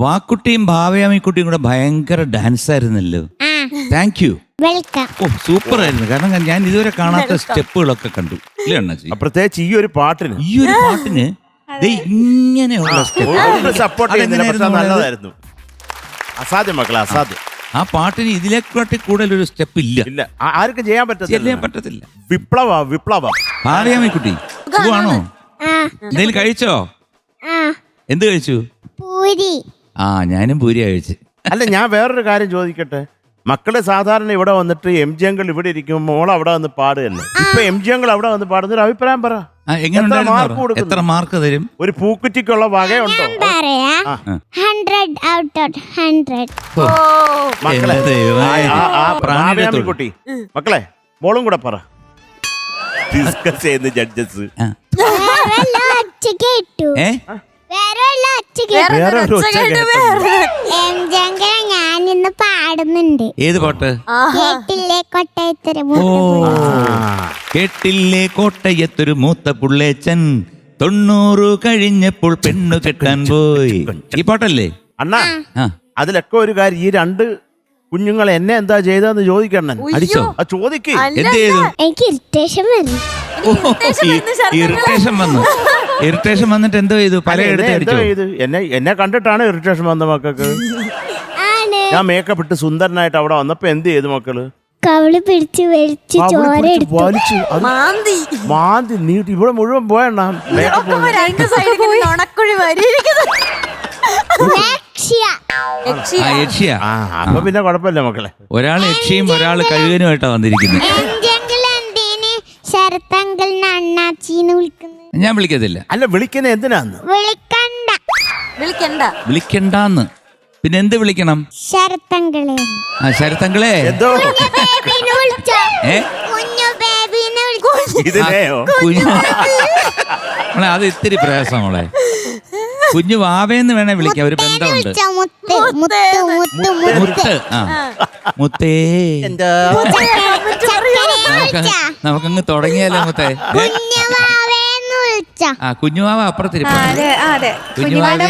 വാക്കുട്ടിയും ഭാവയാമിക്കുട്ടിയും കൂടെ ഭയങ്കര ഡാൻസ് ആയിരുന്നല്ലോ. Thank you. വെൽക്കം. ഓ സൂപ്പർ ആയിരുന്നു. കാരണം ഞാൻ ഇതുവരെ കാണാത്ത സ്റ്റെപ്പുകളൊക്കെ കണ്ടു ഇല്ലേ അണ്ണാച്ചി? പ്രത്യേകിച്ച് ഈ ഒരു പാട്ടിന് ഈ ഒരു പാട്ടിന് ഇങ്ങനെയുള്ള സ്റ്റെപ്പ് സപ്പോർട്ട് നല്ലതായിരുന്നു. അസാധ്യം മക്കളെ, അസാധ്യം. ആ പാട്ടിന് ഇതിലേക്കാട്ടി കൂടുതൽ ഒരു സ്റ്റെപ്പ് ഇല്ല. ഇല്ല, ആർക്കും ചെയ്യാൻ പറ്റത്തില്ല. വിപ്ലവം. ഭാവയാമിക്കുട്ടി സുഖമാണോ? എന്തെങ്കിലും കഴിച്ചോ? എന്ത് കഴിച്ചു? പൂരി. ഞാനും പൂരി കഴിച്ചു. അല്ല, ഞാൻ വേറൊരു കാര്യം ചോദിക്കട്ടെ. മക്കള് സാധാരണ ഇവിടെ വന്നിട്ട് എം ജി അങ്കിൾ ഇവിടെ ഇരിക്കുമ്പോൾ മോൾ അവിടെ വന്ന് പാടുകയല്ലേ. ഇപ്പൊ എം ജി അങ്കിൾ അവിടെ വന്ന് പാടുന്ന ഒരു അഭിപ്രായം പറ. എത്ര മാർക്ക് തരും? ഒരു പൂക്കുറ്റിക്കുള്ള വകയുണ്ടോ? 100 out of 100. കുട്ടി മക്കളെ മോളും കൂടെ പറ. ഡിസ്കസ് ചെയ്യുന്ന ജഡ്ജസ് ഞാൻ ഇന്ന് പാടുന്നുണ്ട്. ഏത് പാട്ട്? കേട്ടില്ലേ കോട്ടയത്തൊരു കേട്ടില്ലേ കോട്ടയത്തൊരു മൂത്ത പുള്ളേച്ചൻ 90 കഴിഞ്ഞപ്പോൾ പെണ്ണു കെട്ടാൻ പോയി. ഈ പാട്ടല്ലേ അണ്ണാ? അതിലൊക്കെ ഒരു കാര്യം, ഈ രണ്ട് കുഞ്ഞുങ്ങൾ എന്നെ എന്താ ചെയ്തെന്ന് ചോദിക്കണം. അടിച്ചോ? ചോദിക്ക്. എന്ത് ചെയ്തു? എനിക്ക് ഇറിറ്റേഷൻ വന്നു. ഇറിറ്റേഷൻ വന്നിട്ട് എന്തോ ചെയ്തു? പലയിടത്ത് അടിച്ചോ? എന്നെ കണ്ടിട്ടാണ് ഇറിറ്റേഷൻ വന്ന മക്കൾക്ക്. ഞാൻ മേക്കപ്പ് ഇട്ട് സുന്ദരനായിട്ട് അവിടെ വന്നപ്പോ എന്ത് ചെയ്തു മക്കള്? കവിള് പിടിച്ച് വലിച്ചു ചോര വലിച്ചു മാന്തി നീട്ടി ഇവിടെ മുഴുവൻ പോയണ്ണ മേക്കപ്പ്. അപ്പൊ പിന്നെ കുഴപ്പമില്ല മക്കളെ. ഒരാൾ യക്ഷിയും ഒരാൾ കഴുകനുമായിട്ടാ വന്നിരിക്കുന്നത്. ഞാൻ വിളിക്കത്തില്ല. അല്ല, വിളിക്കുന്ന എന്തിനാന്ന്? വിളിക്കണ്ടെന്ന്. പിന്നെ എന്ത് വിളിക്കണം? ശരത്തങ്കളെ. ശരത്തങ്കളെ എന്തോ അത് ഇത്തിരി പ്രയാസമോളെ. കുഞ്ഞു വാവേന്ന് വേണേ വിളിക്കാം, ഒരു ബന്ധമുണ്ട്. മുത്ത്. മുത്തേ നമുക്കങ്ങ് തുടങ്ങിയാലോ മുത്തേ? കുഞ്ഞുവാവ അപ്പുറത്തിരിപ്പ. കുഞ്ഞുവാവേ